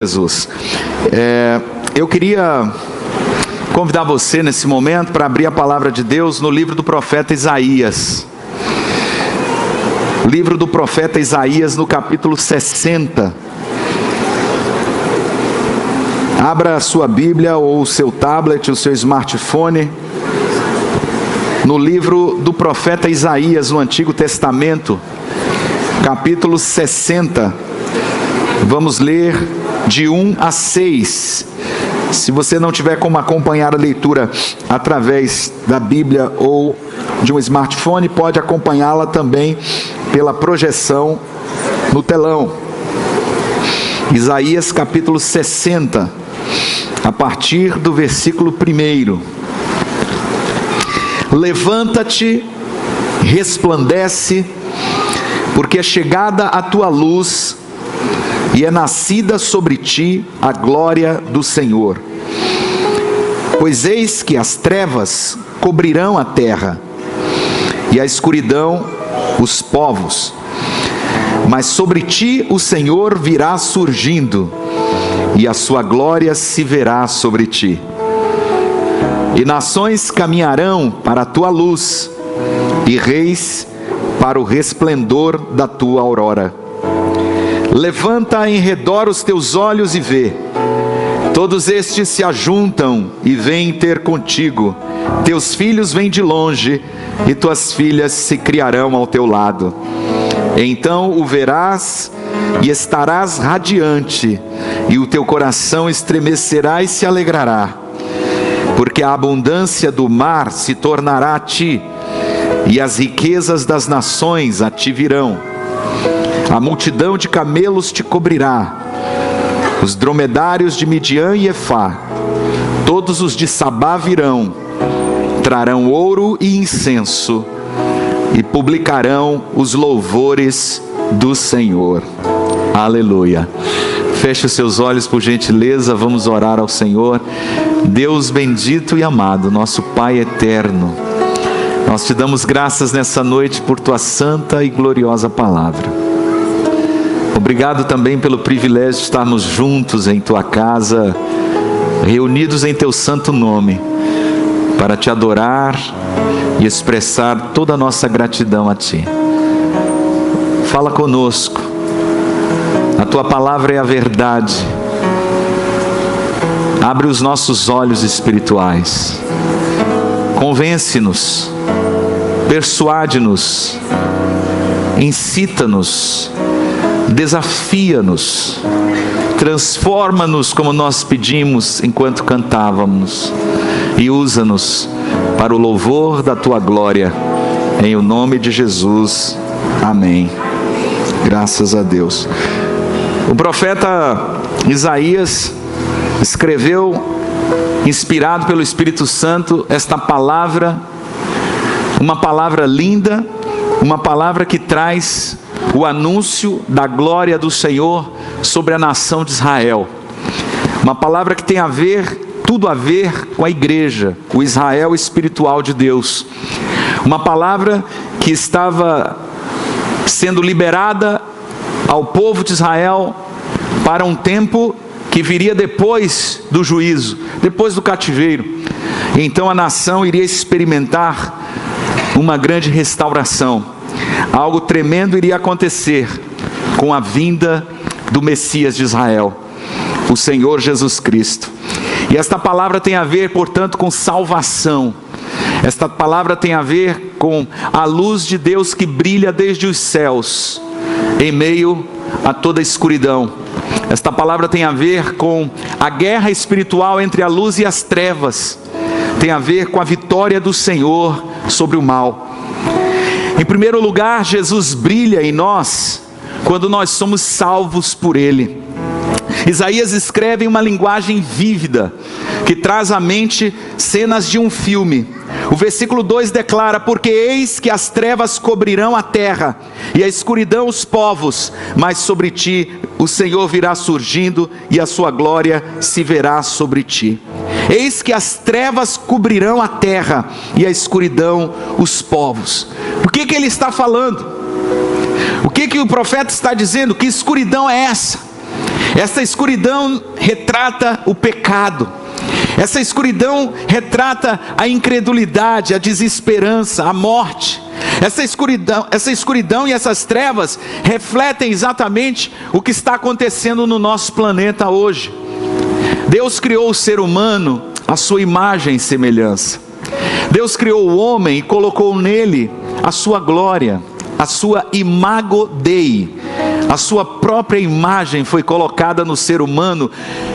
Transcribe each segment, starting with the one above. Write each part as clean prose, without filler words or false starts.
Jesus. Eu queria convidar você nesse momento para abrir a palavra de Deus no livro do profeta Isaías. Livro do profeta Isaías, no capítulo 60. Abra a sua Bíblia ou o seu tablet, o seu smartphone, no livro do profeta Isaías, no Antigo Testamento, capítulo 60. Vamos ler de 1 a 6. Se você não tiver como acompanhar a leitura através da Bíblia ou de um smartphone, pode acompanhá-la também pela projeção no telão. Isaías capítulo 60, a partir do versículo 1. Levanta-te, resplandece, porque é chegada a tua luz, e é nascida sobre ti a glória do Senhor. Pois eis que as trevas cobrirão a terra, e a escuridão os povos. Mas sobre ti o Senhor virá surgindo, e a sua glória se verá sobre ti. E nações caminharão para a tua luz, e reis para o resplendor da tua aurora. Levanta em redor os teus olhos e vê. Todos estes se ajuntam e vêm ter contigo. Teus filhos vêm de longe, e tuas filhas se criarão ao teu lado. Então o verás e estarás radiante, e o teu coração estremecerá e se alegrará. Porque a abundância do mar se tornará a ti, e as riquezas das nações a ti virão. A multidão de camelos te cobrirá, os dromedários de Midian e Efá, todos os de Sabá virão, trarão ouro e incenso, e publicarão os louvores do Senhor. Aleluia. Feche os seus olhos por gentileza, vamos orar ao Senhor. Deus bendito e amado, nosso Pai eterno, nós te damos graças nessa noite por tua santa e gloriosa palavra. Obrigado também pelo privilégio de estarmos juntos em tua casa, reunidos em teu santo nome, para te adorar e expressar toda a nossa gratidão a ti. Fala conosco, a tua palavra é a verdade. Abre os nossos olhos espirituais, convence-nos, persuade-nos, incita-nos, desafia-nos, transforma-nos como nós pedimos enquanto cantávamos, e usa-nos para o louvor da tua glória, em o nome de Jesus, amém. Graças a Deus. O profeta Isaías escreveu, inspirado pelo Espírito Santo, esta palavra, uma palavra linda, uma palavra que traz o anúncio da glória do Senhor sobre a nação de Israel. Uma palavra que tem tudo a ver com a igreja, o Israel espiritual de Deus. Uma palavra que estava sendo liberada ao povo de Israel para um tempo que viria depois do juízo, depois do cativeiro. Então a nação iria experimentar uma grande restauração. Algo tremendo iria acontecer com a vinda do Messias de Israel, o Senhor Jesus Cristo. E esta palavra tem a ver, portanto, com salvação. Esta palavra tem a ver com a luz de Deus que brilha desde os céus, em meio a toda a escuridão. Esta palavra tem a ver com a guerra espiritual entre a luz e as trevas. Tem a ver com a vitória do Senhor sobre o mal. Em primeiro lugar, Jesus brilha em nós quando nós somos salvos por Ele. Isaías escreve em uma linguagem vívida, que traz à mente cenas de um filme. O versículo 2 declara: porque eis que as trevas cobrirão a terra, e a escuridão os povos, mas sobre ti o Senhor virá surgindo, e a sua glória se verá sobre ti. Eis que as trevas cobrirão a terra, e a escuridão os povos. O que ele está falando? O que o profeta está dizendo? Que escuridão é essa? Essa escuridão retrata o pecado. Essa escuridão retrata a incredulidade, a desesperança, a morte. Essa escuridão e essas trevas refletem exatamente o que está acontecendo no nosso planeta hoje. Deus criou o ser humano à sua imagem e semelhança. Deus criou o homem e colocou nele a sua glória, a sua imago Dei. A sua própria imagem foi colocada no ser humano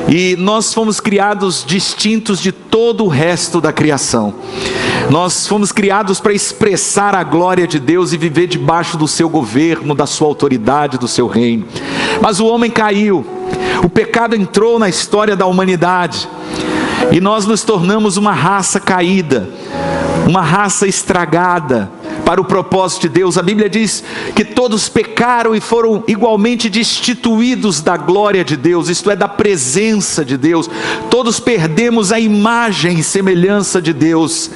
e nós fomos criados distintos de todo o resto da criação. Nós fomos criados para expressar a glória de Deus e viver debaixo do seu governo, da sua autoridade, do seu reino. Mas o homem caiu, o pecado entrou na história da humanidade e nós nos tornamos uma raça caída, uma raça estragada para o propósito de Deus. A Bíblia diz que todos pecaram e foram igualmente destituídos da glória de Deus, isto é, da presença de Deus. Todos perdemos a imagem e semelhança de Deus,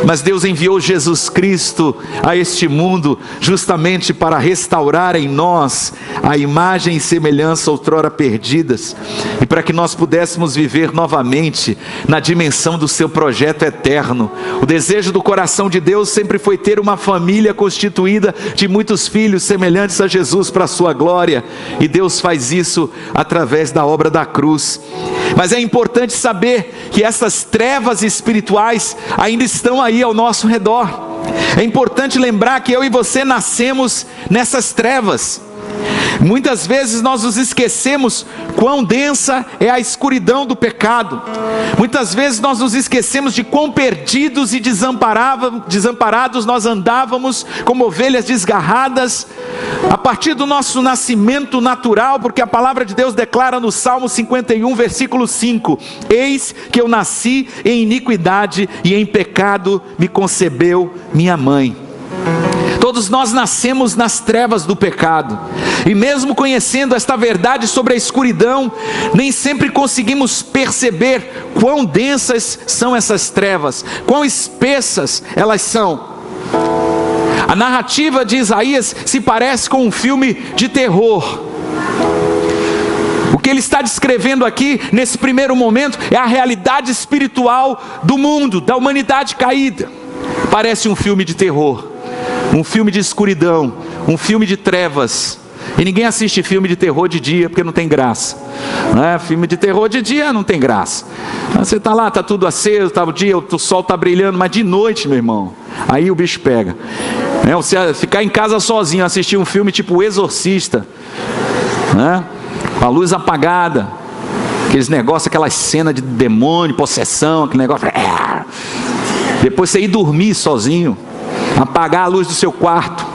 mas Deus enviou Jesus Cristo a este mundo justamente para restaurar em nós a imagem e semelhança outrora perdidas, e para que nós pudéssemos viver novamente na dimensão do seu projeto eterno. O desejo do coração de Deus sempre foi ter uma família constituída de muitos filhos semelhantes a Jesus para a sua glória, e Deus faz isso através da obra da cruz. Mas é importante saber que essas trevas espirituais ainda estão aí ao nosso redor. É importante lembrar que eu e você nascemos nessas trevas. Muitas vezes nós nos esquecemos quão densa é a escuridão do pecado. Muitas vezes nós nos esquecemos de quão perdidos e desamparados nós andávamos como ovelhas desgarradas a partir do nosso nascimento natural, porque a palavra de Deus declara no Salmo 51, versículo 5: eis que eu nasci em iniquidade e em pecado me concebeu minha mãe. Todos nós nascemos nas trevas do pecado, e mesmo conhecendo esta verdade sobre a escuridão, nem sempre conseguimos perceber quão densas são essas trevas, quão espessas elas são. A narrativa de Isaías se parece com um filme de terror. O que ele está descrevendo aqui, nesse primeiro momento, é a realidade espiritual do mundo, da humanidade caída. Parece um filme de terror, um filme de escuridão, um filme de trevas. E ninguém assiste filme de terror de dia porque não tem graça, né? Filme de terror de dia não tem graça. Você está lá, está tudo aceso, tá, o dia, o sol está brilhando, mas de noite, meu irmão, aí o bicho pega. Você ficar em casa sozinho, assistir um filme tipo O Exorcista, né? Com a luz apagada, aqueles negócios, aquelas cenas de demônio, possessão, aquele negócio. Depois você ir dormir sozinho, apagar a luz do seu quarto,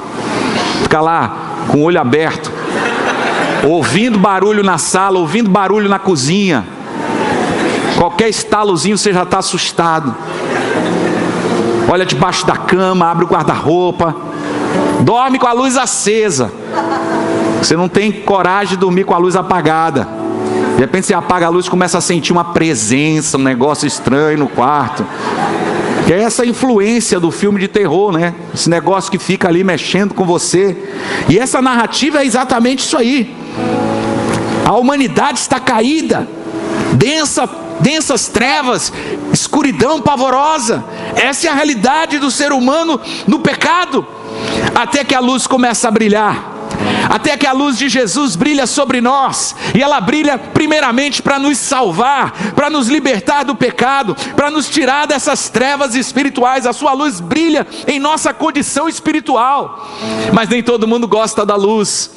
ficar lá com o olho aberto, ouvindo barulho na sala, ouvindo barulho na cozinha. Qualquer estalozinho você já está assustado. Olha debaixo da cama, abre o guarda-roupa, dorme com a luz acesa. Você não tem coragem de dormir com a luz apagada. De repente você apaga a luz e começa a sentir uma presença, um negócio estranho no quarto. Que é essa influência do filme de terror, né? Esse negócio que fica ali mexendo com você. E essa narrativa é exatamente isso aí. A humanidade está caída, densas trevas, escuridão pavorosa. Essa é a realidade do ser humano no pecado. Até que a luz começa a brilhar. Até que a luz de Jesus brilha sobre nós, e ela brilha primeiramente para nos salvar, para nos libertar do pecado, para nos tirar dessas trevas espirituais. A sua luz brilha em nossa condição espiritual, mas nem todo mundo gosta da luz.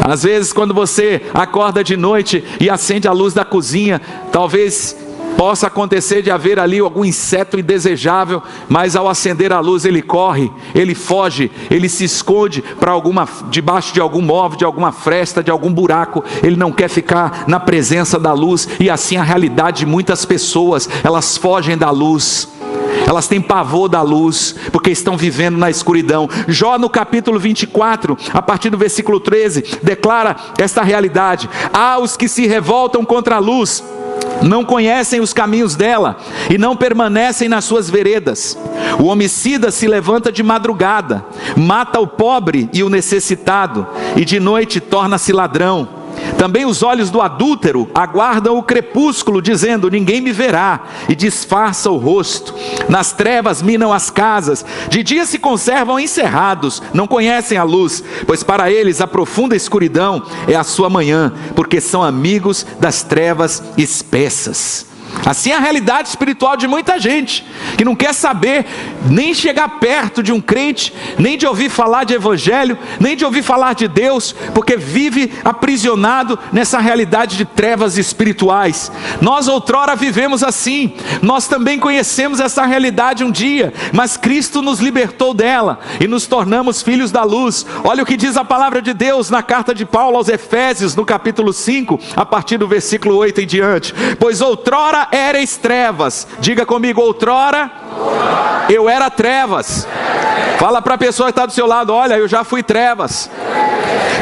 Às vezes quando você acorda de noite e acende a luz da cozinha, talvez possa acontecer de haver ali algum inseto indesejável, mas ao acender a luz ele corre, ele foge, ele se esconde debaixo de algum móvel, de alguma fresta, de algum buraco. Ele não quer ficar na presença da luz. E assim a realidade de muitas pessoas, elas fogem da luz. Elas têm pavor da luz, porque estão vivendo na escuridão. Jó no capítulo 24, a partir do versículo 13, declara esta realidade: há os que se revoltam contra a luz, não conhecem os caminhos dela e não permanecem nas suas veredas. O homicida se levanta de madrugada, mata o pobre e o necessitado, e de noite torna-se ladrão. Também os olhos do adúltero aguardam o crepúsculo, dizendo: ninguém me verá, e disfarça o rosto. Nas trevas minam as casas, de dia se conservam encerrados, não conhecem a luz, pois para eles a profunda escuridão é a sua manhã, porque são amigos das trevas espessas. Assim é a realidade espiritual de muita gente, que não quer saber, nem chegar perto de um crente, nem de ouvir falar de evangelho, nem de ouvir falar de Deus, porque vive aprisionado nessa realidade de trevas espirituais. Nós outrora vivemos assim, nós também conhecemos essa realidade um dia, mas Cristo nos libertou dela, e nos tornamos filhos da luz. Olha o que diz a palavra de Deus na carta de Paulo aos Efésios, no capítulo 5, a partir do versículo 8 em diante: pois outrora éreis trevas. Diga comigo: outrora eu era trevas. Fala para a pessoa que está do seu lado: olha, eu já fui trevas,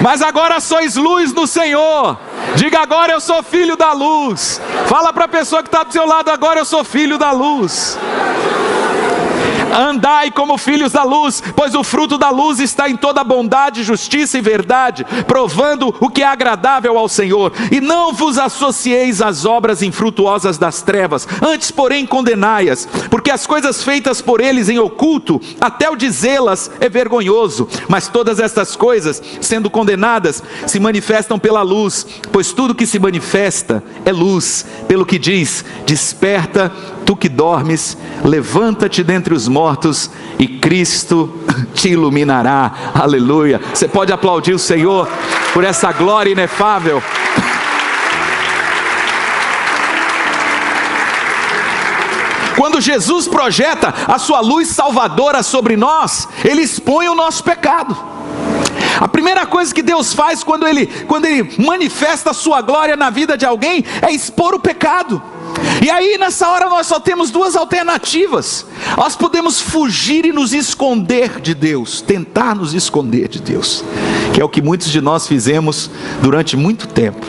mas agora sois luz no Senhor. Diga: agora eu sou filho da luz. Fala para a pessoa que está do seu lado: agora eu sou filho da luz. Andai como filhos da luz, pois o fruto da luz está em toda bondade, justiça e verdade, provando o que é agradável ao Senhor. E não vos associeis às obras infrutuosas das trevas, antes porém condenai-as, porque as coisas feitas por eles em oculto, até o dizê-las é vergonhoso. Mas todas estas coisas, sendo condenadas, se manifestam pela luz, pois tudo que se manifesta é luz. Pelo que diz: desperta, tu que dormes, levanta-te dentre os mortos, e Cristo te iluminará. Aleluia. Você pode aplaudir o Senhor por essa glória inefável. Quando Jesus projeta a sua luz salvadora sobre nós, Ele expõe o nosso pecado. A primeira coisa que Deus faz quando Ele manifesta a sua glória na vida de alguém é expor o pecado. E aí nessa hora nós só temos duas alternativas. Nós podemos fugir e nos esconder de Deus, tentar nos esconder de Deus, que é o que muitos de nós fizemos durante muito tempo.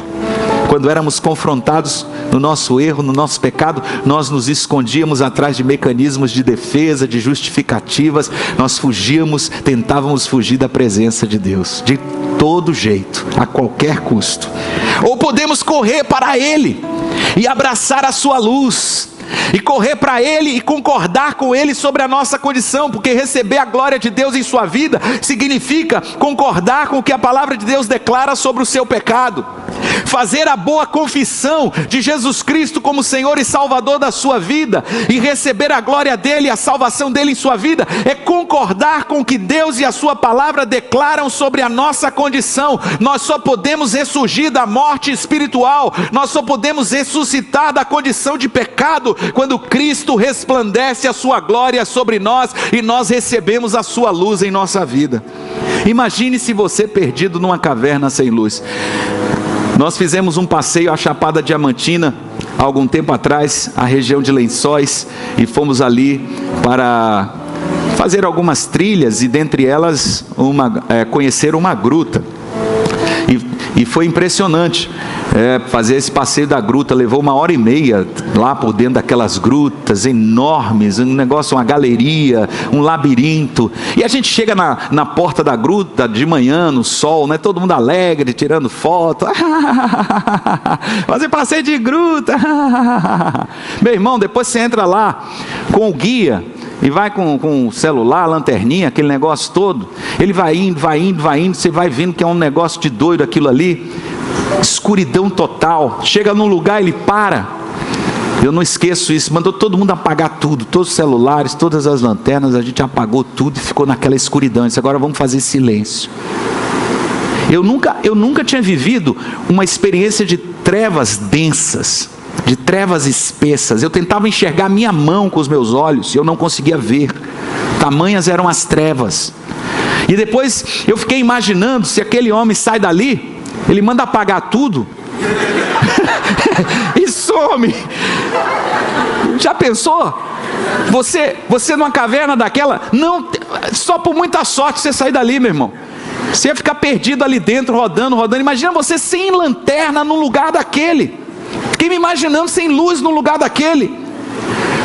Quando éramos confrontados no nosso erro, no nosso pecado, nós nos escondíamos atrás de mecanismos de defesa, de justificativas. Nós fugíamos, tentávamos fugir da presença de Deus, de todo jeito, a qualquer custo. Ou podemos correr para Ele e abraçar a sua luz, e correr para Ele e concordar com Ele sobre a nossa condição, porque receber a glória de Deus em sua vida significa concordar com o que a palavra de Deus declara sobre o seu pecado. Fazer a boa confissão de Jesus Cristo como Senhor e Salvador da sua vida, e receber a glória dEle, a salvação dEle em sua vida, é concordar com o que Deus e a sua palavra declaram sobre a nossa condição. Nós só podemos ressurgir da morte espiritual, nós só podemos ressuscitar da condição de pecado, quando Cristo resplandece a sua glória sobre nós, e nós recebemos a sua luz em nossa vida. Imagine se você perdido numa caverna sem luz. Nós fizemos um passeio à Chapada Diamantina há algum tempo atrás, a região de Lençóis, e fomos ali para fazer algumas trilhas, e dentre elas conhecer uma gruta. E foi impressionante fazer esse passeio da gruta. Levou 1h30 lá por dentro daquelas grutas enormes, um negócio, uma galeria, um labirinto. E a gente chega na porta da gruta de manhã, no sol, né? Todo mundo alegre, tirando foto. Fazer passeio de gruta. Meu irmão, depois você entra lá com o guia e vai com o celular, lanterninha, aquele negócio todo. Ele vai indo, você vai vendo que é um negócio de doido aquilo ali. Escuridão total. Chega num lugar, ele para. Eu não esqueço isso. Mandou todo mundo apagar tudo, todos os celulares, todas as lanternas. A gente apagou tudo e ficou naquela escuridão. Disse: agora vamos fazer silêncio. Eu nunca tinha vivido uma experiência de trevas densas, de trevas espessas. Eu tentava enxergar minha mão com os meus olhos e eu não conseguia ver. Tamanhas eram as trevas. E depois eu fiquei imaginando, se aquele homem sai dali, ele manda apagar tudo e some. Já pensou? Você numa caverna daquela, não, só por muita sorte você sair dali, meu irmão. Você ia ficar perdido ali dentro, rodando. Imagina você sem lanterna num lugar daquele. Fiquei me imaginando sem luz no lugar daquele.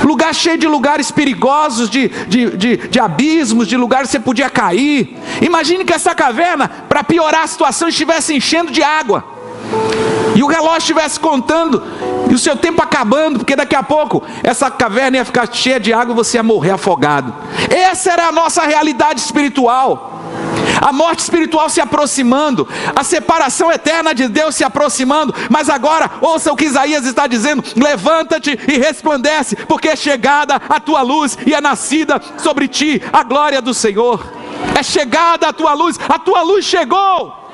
Lugar cheio de lugares perigosos, de abismos, de lugares que você podia cair. Imagine que essa caverna, para piorar a situação, estivesse enchendo de água. e o relógio estivesse contando, e o seu tempo acabando, porque daqui a pouco essa caverna ia ficar cheia de água e você ia morrer afogado. Essa era a nossa realidade espiritual. A morte espiritual se aproximando, a separação eterna de Deus se aproximando. Mas agora, ouça o que Isaías está dizendo: levanta-te e resplandece, porque é chegada a tua luz, e é nascida sobre ti a glória do Senhor. É chegada a tua luz chegou.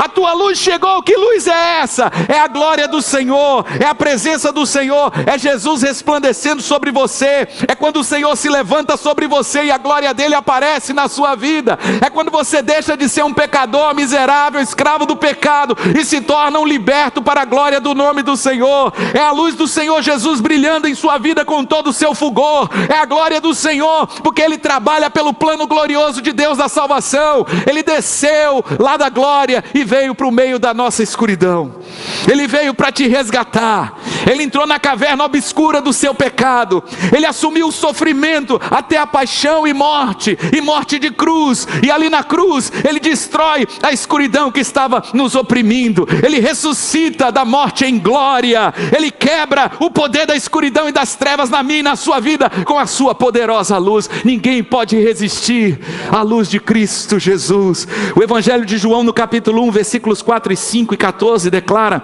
A tua luz chegou. Que luz é essa? É a glória do Senhor, é a presença do Senhor, é Jesus resplandecendo sobre você. É quando o Senhor se levanta sobre você e a glória dele aparece na sua vida. É quando você deixa de ser um pecador miserável, escravo do pecado, e se torna um liberto para a glória do nome do Senhor. É a luz do Senhor Jesus brilhando em sua vida com todo o seu fulgor. É a glória do Senhor, porque ele trabalha pelo plano glorioso de Deus da salvação. Ele desceu lá da glória e veio para o meio da nossa escuridão. Ele veio para te resgatar. Ele entrou na caverna obscura do seu pecado. Ele assumiu o sofrimento até a paixão e morte de cruz. E ali na cruz ele destrói a escuridão que estava nos oprimindo. Ele ressuscita da morte em glória. Ele quebra o poder da escuridão e das trevas na minha e na sua vida com a sua poderosa luz. Ninguém pode resistir à luz de Cristo Jesus. O Evangelho de João, no capítulo 1, versículos 4, 5 e 14, declara: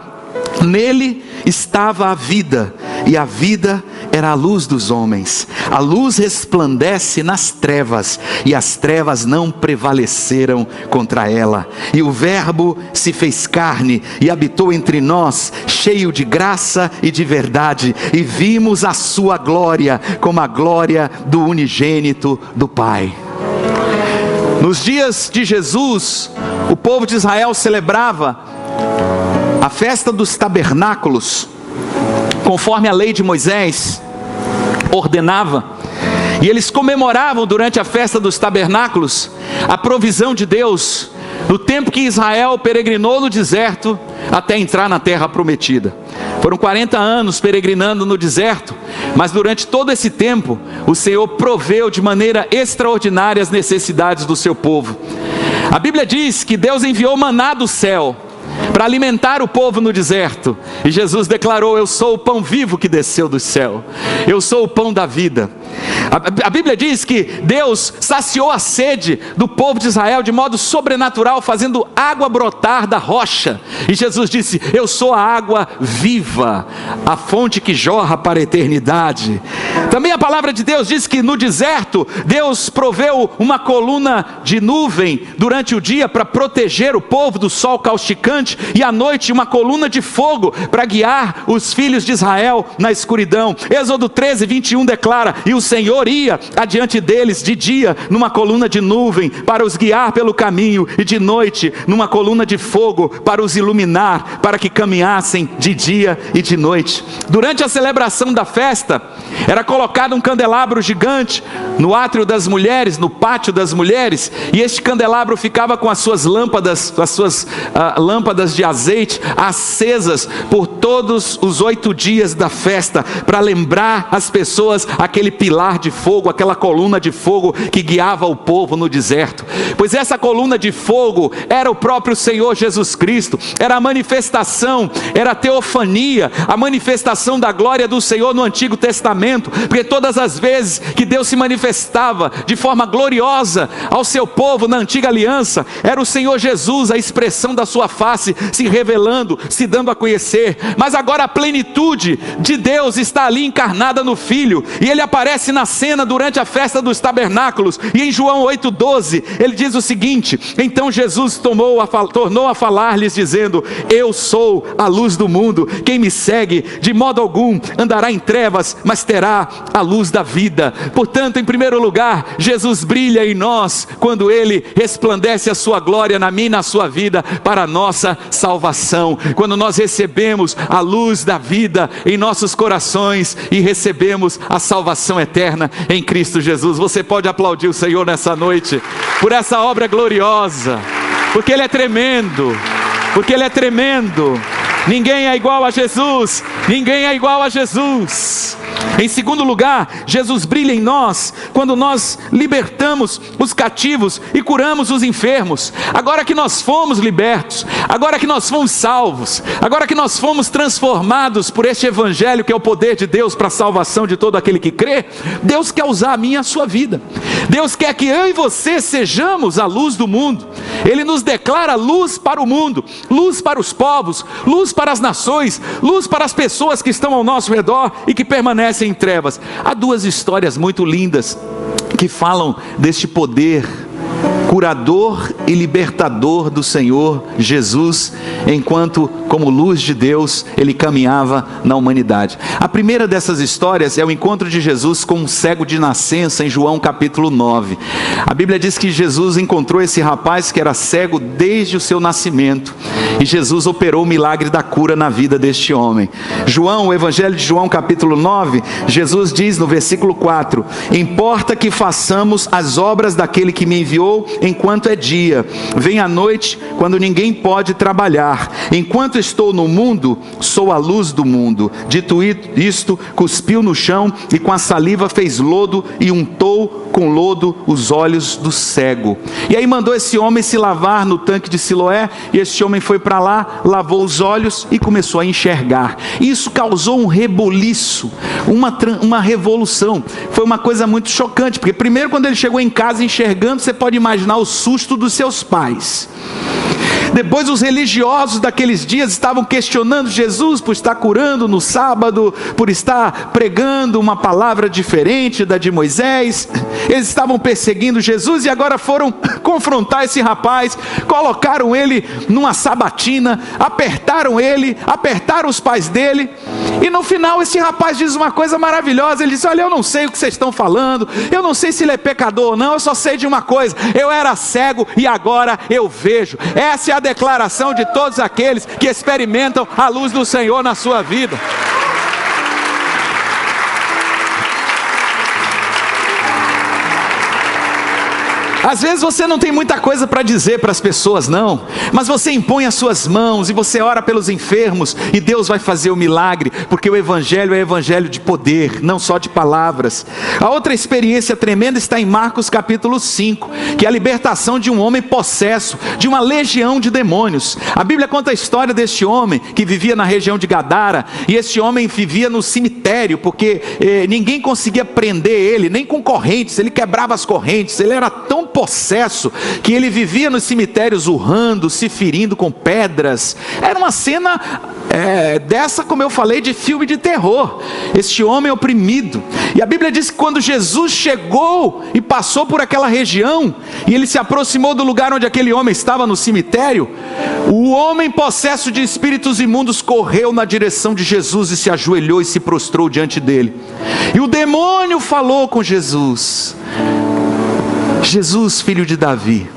nele estava a vida, e a vida era a luz dos homens. A luz resplandece nas trevas, e as trevas não prevaleceram contra ela. E o Verbo se fez carne e habitou entre nós, cheio de graça e de verdade, e vimos a sua glória, como a glória do unigênito do Pai. Nos dias de Jesus, o povo de Israel celebrava a festa dos tabernáculos, conforme a lei de Moisés ordenava. E eles comemoravam durante a festa dos tabernáculos a provisão de Deus no tempo que Israel peregrinou no deserto até entrar na terra prometida. Foram 40 anos peregrinando no deserto, mas durante todo esse tempo o Senhor proveu de maneira extraordinária as necessidades do seu povo. A Bíblia diz que Deus enviou maná do céu para alimentar o povo no deserto, e Jesus declarou: eu sou o pão vivo que desceu do céu, eu sou o pão da vida. A Bíblia diz que Deus saciou a sede do povo de Israel de modo sobrenatural, fazendo água brotar da rocha. E Jesus disse: eu sou a água viva, a fonte que jorra para a eternidade. Também a palavra de Deus diz que no deserto Deus proveu uma coluna de nuvem durante o dia para proteger o povo do sol causticante, e à noite uma coluna de fogo para guiar os filhos de Israel na escuridão. Êxodo 13, 21 declara: e o Senhor ia adiante deles de dia numa coluna de nuvem para os guiar pelo caminho, e de noite numa coluna de fogo para os iluminar, para que caminhassem de dia e de noite. Durante a celebração da festa era colocado um candelabro gigante no átrio das mulheres, no pátio das mulheres, e este candelabro ficava com as suas lâmpadas, lâmpadas de azeite acesas por todos os 8 dias da festa, para lembrar as pessoas aquele pilar de fogo, aquela coluna de fogo que guiava o povo no deserto. Pois essa coluna de fogo era o próprio Senhor Jesus Cristo, era a manifestação, era a teofania, a manifestação da glória do Senhor no Antigo Testamento, porque todas as vezes que Deus se manifestava de forma gloriosa ao seu povo na antiga aliança, era o Senhor Jesus, a expressão da sua face, se revelando, se dando a conhecer. Mas agora a plenitude de Deus está ali encarnada no Filho, e ele aparece na cena durante a festa dos tabernáculos. E em João 8,12 ele diz o seguinte: então Jesus tornou a falar-lhes dizendo: eu sou a luz do mundo, quem me segue de modo algum andará em trevas, mas terá a luz da vida. Portanto, em primeiro lugar, Jesus brilha em nós quando ele resplandece a sua glória na minha e na sua vida para a nossa salvação. Quando nós recebemos a luz da vida em nossos corações e recebemos a salvação eterna em Cristo Jesus. Você pode aplaudir o Senhor nessa noite por essa obra gloriosa, porque ele é tremendo, porque ele é tremendo. Ninguém é igual a Jesus, ninguém é igual a Jesus. Em segundo lugar, Jesus brilha em nós quando nós libertamos os cativos e curamos os enfermos. Agora que nós fomos libertos, agora que nós fomos salvos, agora que nós fomos transformados por este evangelho que é o poder de Deus para a salvação de todo aquele que crê, Deus quer usar a minha e a sua vida. Deus quer que eu e você sejamos a luz do mundo. Ele nos declara luz para o mundo, luz para os povos, luz para as nações, luz para as pessoas que estão ao nosso redor e que permanecem em trevas. Há duas histórias muito lindas que falam deste poder curador e libertador do Senhor Jesus, enquanto como luz de Deus ele caminhava na humanidade. A primeira dessas histórias é o encontro de Jesus com um cego de nascença em João capítulo 9. A Bíblia diz que Jesus encontrou esse rapaz que era cego desde o seu nascimento, e Jesus operou o milagre da cura na vida deste homem. O Evangelho de João capítulo 9, Jesus diz no versículo 4: importa que façamos as obras daquele que me enviou enquanto é dia, vem a noite quando ninguém pode trabalhar. Enquanto estou no mundo, sou a luz do mundo. Dito isto, cuspiu no chão e com a saliva fez lodo e untou com lodo os olhos do cego. E aí mandou esse homem se lavar no tanque de Siloé, e esse homem foi para lá, lavou os olhos e começou a enxergar. Isso causou um rebuliço, uma revolução. Foi uma coisa muito chocante, porque primeiro quando ele chegou em casa enxergando, você pode imaginar o susto dos seus pais. Depois os religiosos daqueles dias estavam questionando Jesus por estar curando no sábado, por estar pregando uma palavra diferente da de Moisés. Eles estavam perseguindo Jesus e agora foram confrontar esse rapaz, colocaram ele numa sabatina, apertaram ele, apertaram os pais dele, e no final esse rapaz diz uma coisa maravilhosa. Ele diz: olha, eu não sei o que vocês estão falando, eu não sei se ele é pecador ou não, eu só sei de uma coisa: eu era cego e agora eu vejo. Essa é a declaração de todos aqueles que experimentam a luz do Senhor na sua vida. Às vezes você não tem muita coisa para dizer para as pessoas, não, mas você impõe as suas mãos e você ora pelos enfermos e Deus vai fazer o milagre, porque o Evangelho é Evangelho de poder, não só de palavras. A outra experiência tremenda está em Marcos capítulo 5, que é a libertação de um homem possesso, de uma legião de demônios. A Bíblia conta a história deste homem que vivia na região de Gadara, e esse homem vivia no cemitério, porque ninguém conseguia prender ele, nem com correntes, ele quebrava as correntes, ele era tão possesso que ele vivia nos cemitérios urrando, se ferindo com pedras. Era uma cena dessa, como eu falei, de filme de terror. Este homem oprimido. E a Bíblia diz que quando Jesus chegou e passou por aquela região, e ele se aproximou do lugar onde aquele homem estava, no cemitério, o homem possesso de espíritos imundos correu na direção de Jesus e se ajoelhou e se prostrou diante dele. E o demônio falou com Jesus: Jesus, filho de Davi,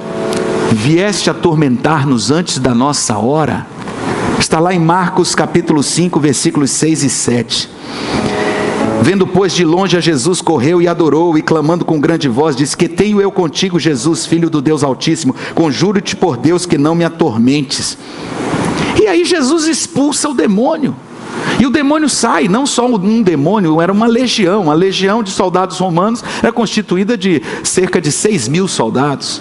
vieste atormentar-nos antes da nossa hora? Está lá em Marcos capítulo 5, versículos 6 e 7. Vendo, pois, de longe a Jesus, correu e adorou, e clamando com grande voz, disse: que tenho eu contigo, Jesus, filho do Deus Altíssimo? Conjuro-te por Deus que não me atormentes. E aí Jesus expulsa o demônio. E o demônio sai, não só um demônio, era uma legião. A legião de soldados romanos era constituída de cerca de 6.000 soldados.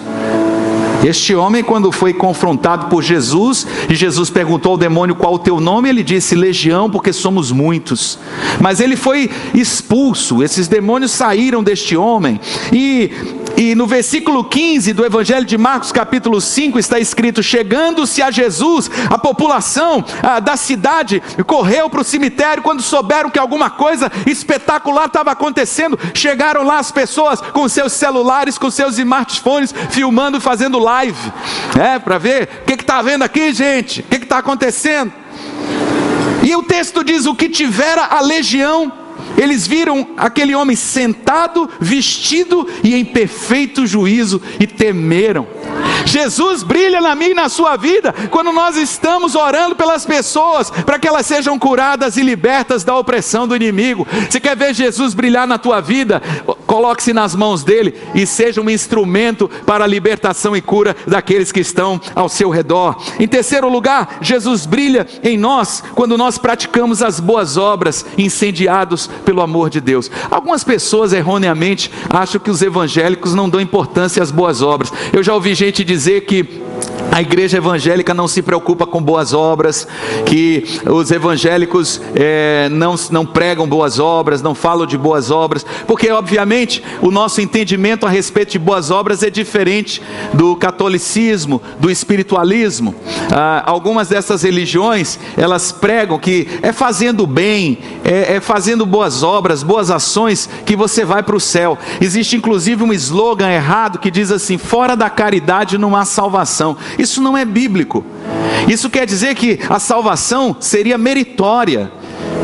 Este homem, quando foi confrontado por Jesus, e Jesus perguntou ao demônio: qual o teu nome? Ele disse: Legião, porque somos muitos. Mas ele foi expulso, esses demônios saíram deste homem. E no versículo 15 do Evangelho de Marcos capítulo 5 está escrito: chegando-se a Jesus, a população da cidade correu para o cemitério. Quando souberam que alguma coisa espetacular estava acontecendo, chegaram lá as pessoas com seus celulares, com seus smartphones, filmando, fazendo live, para ver o que está vendo aqui, gente, o que está acontecendo. E o texto diz: o que tivera a legião, eles viram aquele homem sentado, vestido e em perfeito juízo, e temeram. Jesus brilha na minha e na sua vida quando nós estamos orando pelas pessoas para que elas sejam curadas e libertas da opressão do inimigo. Você quer ver Jesus brilhar na tua vida? Coloque-se nas mãos dele e seja um instrumento para a libertação e cura daqueles que estão ao seu redor. Em terceiro lugar, Jesus brilha em nós quando nós praticamos as boas obras, incendiados pelo amor de Deus. Algumas pessoas erroneamente acham que os evangélicos não dão importância às boas obras. Eu já ouvi gente dizer que a igreja evangélica não se preocupa com boas obras, que os evangélicos não pregam boas obras, não falam de boas obras, porque obviamente o nosso entendimento a respeito de boas obras é diferente do catolicismo, do espiritualismo. Algumas dessas religiões, elas pregam que é fazendo bem, é fazendo boas obras, boas ações, que você vai para o céu. Existe inclusive um slogan errado que diz assim: fora da caridade não há salvação. Isso não é bíblico. Isso quer dizer que a salvação seria meritória.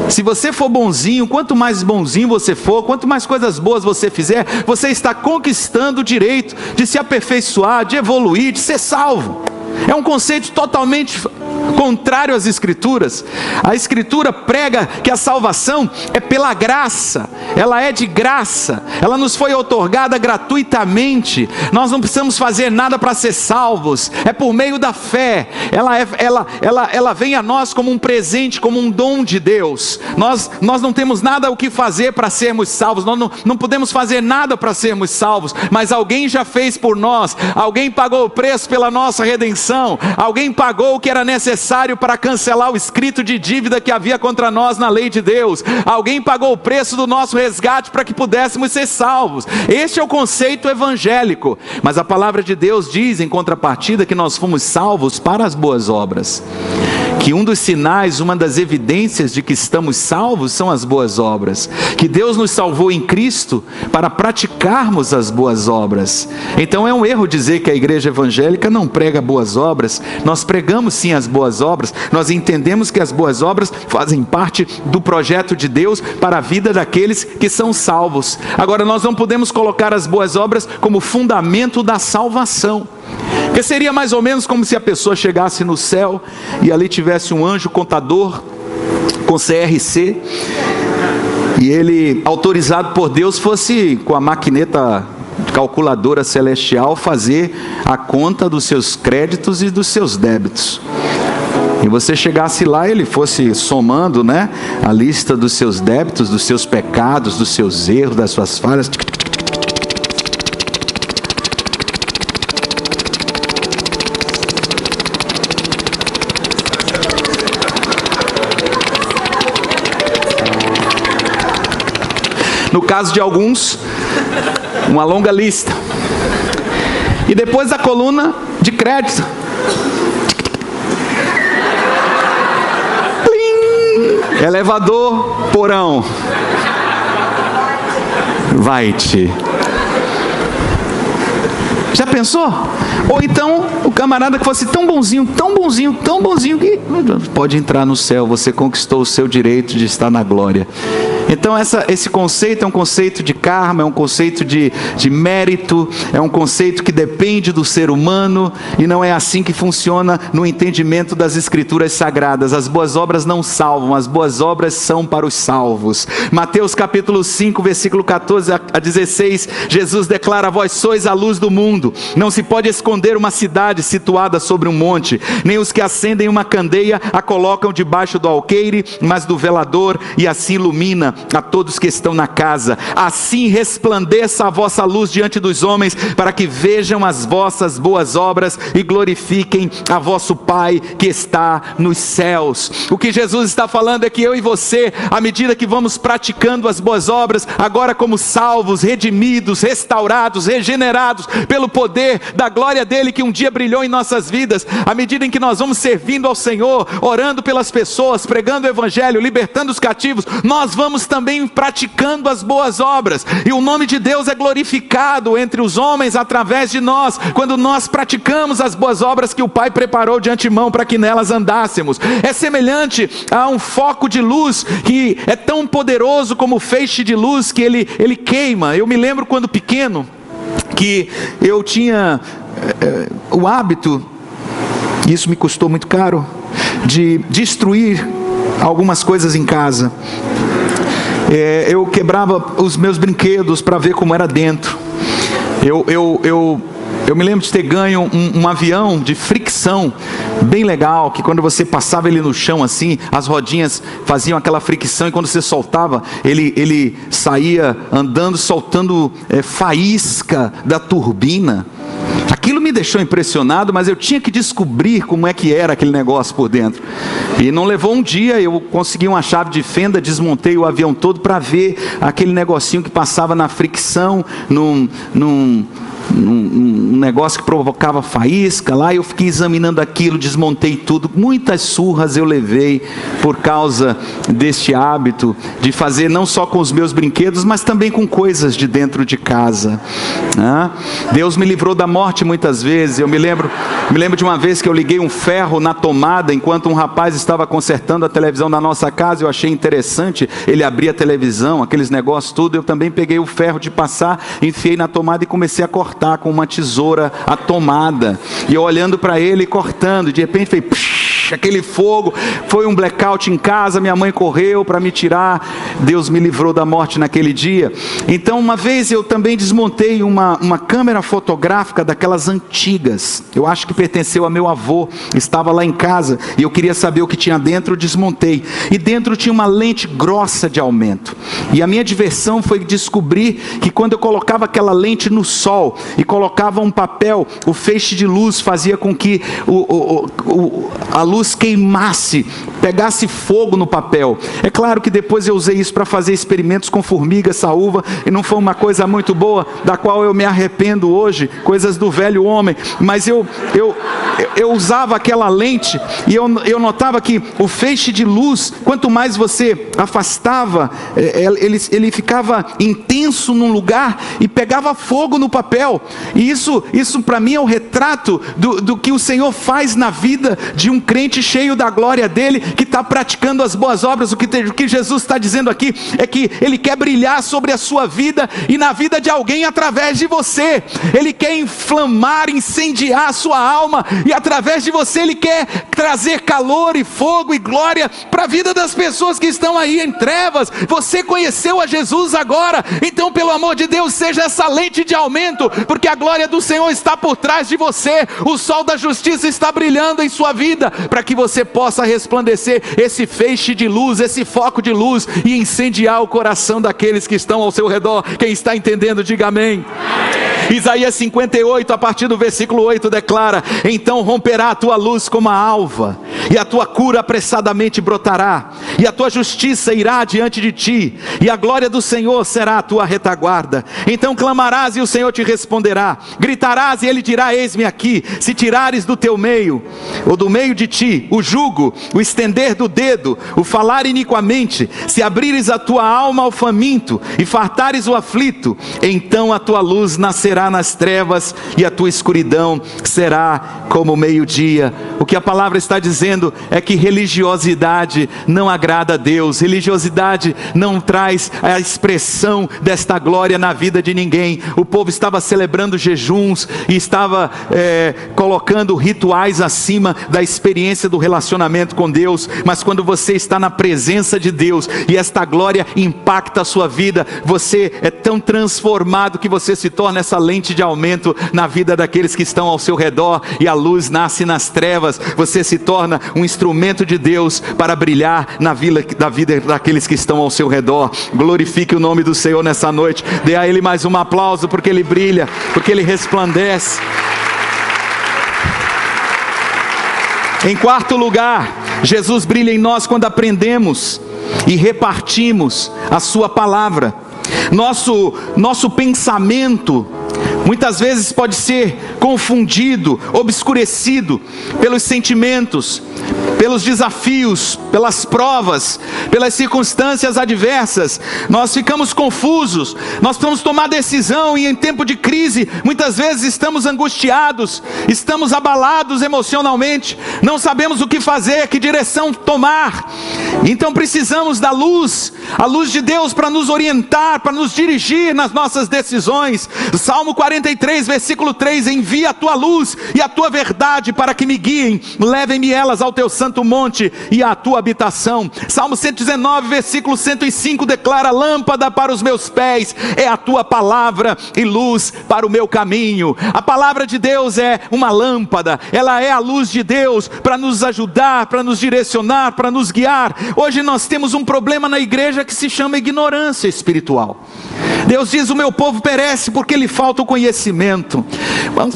Se você for bonzinho, quanto mais bonzinho você for, quanto mais coisas boas você fizer, você está conquistando o direito de se aperfeiçoar, de evoluir, de ser salvo. É um conceito totalmente contrário às Escrituras. A Escritura prega que a salvação é pela graça, ela é de graça, ela nos foi outorgada gratuitamente. Nós não precisamos fazer nada para ser salvos, é por meio da fé. Ela vem a nós como um presente, como um dom de Deus. Nós não temos nada o que fazer para sermos salvos, nós não podemos fazer nada para sermos salvos, mas alguém já fez por nós, alguém pagou o preço pela nossa redenção, alguém pagou o que era necessário para cancelar o escrito de dívida que havia contra nós na lei de Deus. Alguém pagou o preço do nosso resgate para que pudéssemos ser salvos. Este é o conceito evangélico. Mas a palavra de Deus diz em contrapartida que nós fomos salvos para as boas obras. Que um dos sinais, uma das evidências de que estamos salvos são as boas obras. Que Deus nos salvou em Cristo para praticarmos as boas obras. Então é um erro dizer que a igreja evangélica não prega boas obras. Nós pregamos sim as boas obras. Nós entendemos que as boas obras fazem parte do projeto de Deus para a vida daqueles que são salvos. Agora, nós não podemos colocar as boas obras como fundamento da salvação. Porque seria mais ou menos como se a pessoa chegasse no céu e ali tivesse um anjo contador com CRC, e ele, autorizado por Deus, fosse com a maquineta calculadora celestial fazer a conta dos seus créditos e dos seus débitos. E você chegasse lá e ele fosse somando, né, a lista dos seus débitos, dos seus pecados, dos seus erros, das suas falhas. No caso de alguns, uma longa lista. E depois a coluna de crédito. Plim! Elevador, porão. Vai-te. Já pensou? Ou então o camarada que fosse tão bonzinho que pode entrar no céu, você conquistou o seu direito de estar na glória. Então esse conceito é um conceito de karma, é um conceito de mérito, é um conceito que depende do ser humano, e não é assim que funciona no entendimento das Escrituras Sagradas. As boas obras não salvam, as boas obras são para os salvos. Mateus capítulo 5, versículo 14 a 16, Jesus declara: vós sois a luz do mundo, não se pode esconder uma cidade situada sobre um monte, nem os que acendem uma candeia a colocam debaixo do alqueire, mas do velador, e assim ilumina a todos que estão na casa. Assim resplandeça a vossa luz diante dos homens, para que vejam as vossas boas obras e glorifiquem a vosso Pai que está nos céus. O que Jesus está falando é que eu e você, à medida que vamos praticando as boas obras, agora como salvos, redimidos, restaurados, regenerados pelo poder da glória dele que um dia brilhou em nossas vidas, à medida em que nós vamos servindo ao Senhor, orando pelas pessoas, pregando o evangelho, libertando os cativos, nós vamos também praticando as boas obras, e o nome de Deus é glorificado entre os homens através de nós, quando nós praticamos as boas obras que o Pai preparou de antemão para que nelas andássemos. É semelhante a um foco de luz que é tão poderoso como o feixe de luz que ele queima. Eu me lembro quando pequeno, que eu tinha o hábito, isso me custou muito caro, de destruir algumas coisas em casa. Eu quebrava os meus brinquedos para ver como era dentro. Eu me lembro de ter ganho um avião de fricção, bem legal, que quando você passava ele no chão assim, as rodinhas faziam aquela fricção, e quando você soltava, ele saía andando, soltando faísca da turbina. Aquilo me deixou impressionado, mas eu tinha que descobrir como é que era aquele negócio por dentro. E não levou um dia, eu consegui uma chave de fenda, desmontei o avião todo para ver aquele negocinho que passava na fricção, num negócio que provocava faísca lá. Eu fiquei examinando aquilo, desmontei tudo. Muitas surras eu levei por causa deste hábito de fazer não só com os meus brinquedos, mas também com coisas de dentro de casa. Deus me livrou da morte muitas vezes. Eu me lembro de uma vez que eu liguei um ferro na tomada enquanto um rapaz estava consertando a televisão da nossa casa. Eu achei interessante, ele abria a televisão, aqueles negócios tudo. Eu também peguei o ferro de passar, enfiei na tomada e comecei a cortar com uma tesoura a tomada, e eu olhando para ele e cortando, de repente fez aquele fogo, foi um blackout em casa, minha mãe correu para me tirar. Deus me livrou da morte naquele dia. Então uma vez eu também desmontei uma câmera fotográfica daquelas antigas, eu acho que pertenceu a meu avô, estava lá em casa, e eu queria saber o que tinha dentro, desmontei, e dentro tinha uma lente grossa de aumento, e a minha diversão foi descobrir que quando eu colocava aquela lente no sol, e colocava um papel, o feixe de luz fazia com que a luz queimasse, pegasse fogo no papel. É claro que depois eu usei isso para fazer experimentos com formiga, saúva, e não foi uma coisa muito boa, da qual eu me arrependo hoje, coisas do velho homem, mas eu usava aquela lente, e eu notava que o feixe de luz, quanto mais você afastava, ele ficava intenso num lugar, e pegava fogo no papel. E isso para mim é o retrato do que o Senhor faz na vida de um crente cheio da glória dele, que está praticando as boas obras. O que Jesus está dizendo aqui é que ele quer brilhar sobre a sua vida e na vida de alguém através de você. Ele quer inflamar, incendiar a sua alma, e através de você ele quer trazer calor e fogo e glória para a vida das pessoas que estão aí em trevas. Você conheceu a Jesus agora, então pelo amor de Deus, seja essa lente de aumento, porque a glória do Senhor está por trás de você. O sol da justiça está brilhando em sua vida, para que você possa resplandecer esse feixe de luz, esse foco de luz, e incendiar o coração daqueles que estão ao seu redor. Quem está entendendo, diga amém. Isaías 58, a partir do versículo 8, declara: então romperá a tua luz como a alva, e a tua cura apressadamente brotará, e a tua justiça irá diante de ti, e a glória do Senhor será a tua retaguarda. Então clamarás e o Senhor te responderá, gritarás e ele dirá: eis-me aqui. Se tirares do teu meio, ou do meio de ti, o jugo, o estender do dedo, o falar iniquamente, se abrires a tua alma ao faminto e fartares o aflito, então a tua luz nascerá nas trevas, e a tua escuridão será como o meio-dia. O que a palavra está dizendo é que religiosidade não agrada a Deus. Religiosidade não traz a expressão desta glória na vida de ninguém. O povo estava celebrando jejuns e estava colocando rituais acima da experiência do relacionamento com Deus. Mas quando você está na presença de Deus e esta glória impacta a sua vida, você é tão transformado que você se torna essa lente de aumento na vida daqueles que estão ao seu redor, e a luz nasce nas trevas. Você se torna um instrumento de Deus para brilhar na vida daqueles que estão ao seu redor. Glorifique o nome do Senhor nessa noite. Dê a Ele mais um aplauso, porque Ele brilha, porque Ele resplandece. Em quarto lugar, Jesus brilha em nós quando aprendemos e repartimos a sua palavra. Nosso pensamento muitas vezes pode ser confundido, obscurecido pelos sentimentos, pelos desafios, pelas provas, pelas circunstâncias adversas, nós ficamos confusos, nós precisamos tomar decisão, e em tempo de crise, muitas vezes estamos angustiados, estamos abalados emocionalmente, não sabemos o que fazer, que direção tomar. Então precisamos da luz, a luz de Deus, para nos orientar, para nos dirigir nas nossas decisões. Salmo 43, versículo 3: envia a tua luz e a tua verdade para que me guiem, levem-me elas ao teu santo monte e à tua habitação. Salmo 119, versículo 105 declara: lâmpada para os meus pés é a tua palavra e luz para o meu caminho. A palavra de Deus é uma lâmpada, ela é a luz de Deus para nos ajudar, para nos direcionar, para nos guiar. Hoje nós temos um problema na igreja que se chama ignorância espiritual. Deus diz: o meu povo perece porque lhe falta o conhecimento.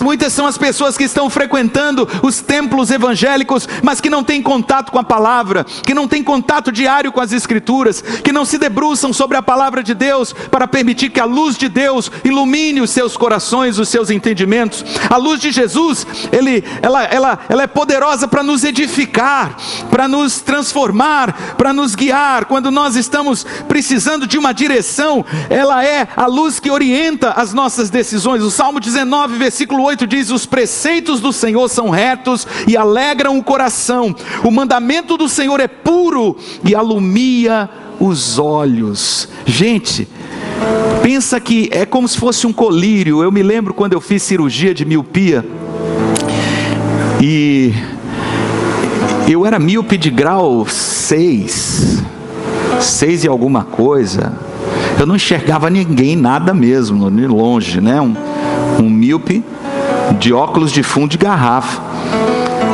Muitas são as pessoas que estão frequentando os templos evangélicos, mas que não têm contato com a palavra, que não têm contato diário com as escrituras, que não se debruçam sobre a palavra de Deus para permitir que a luz de Deus ilumine os seus corações, os seus entendimentos. A luz de Jesus, ela é poderosa para nos edificar, para nos transformar, para nos guiar. Quando nós estamos precisando de uma direção, ela é a luz que orienta as nossas decisões. O Salmo 19, versículo 8 diz: os preceitos do Senhor são retos e alegram o coração. O mandamento do Senhor é puro e alumia os olhos. Gente, pensa que é como se fosse um colírio. Eu me lembro quando eu fiz cirurgia de miopia, e eu era míope de grau 6 e alguma coisa. Eu não enxergava ninguém, nada mesmo, de longe, né? Um míope de óculos de fundo de garrafa.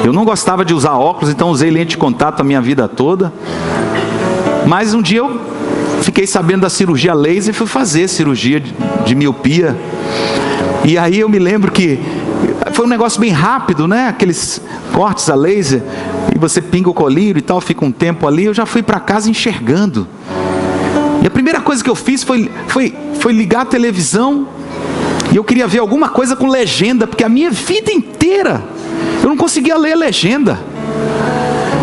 Eu não gostava de usar óculos, então usei lente de contato a minha vida toda. Mas um dia eu fiquei sabendo da cirurgia laser e fui fazer cirurgia de miopia. E aí eu me lembro que foi um negócio bem rápido, né? Aqueles cortes a laser, e você pinga o colírio e tal, fica um tempo ali. Eu já fui para casa enxergando. E a primeira coisa que eu fiz foi ligar a televisão, e eu queria ver alguma coisa com legenda, porque a minha vida inteira eu não conseguia ler a legenda.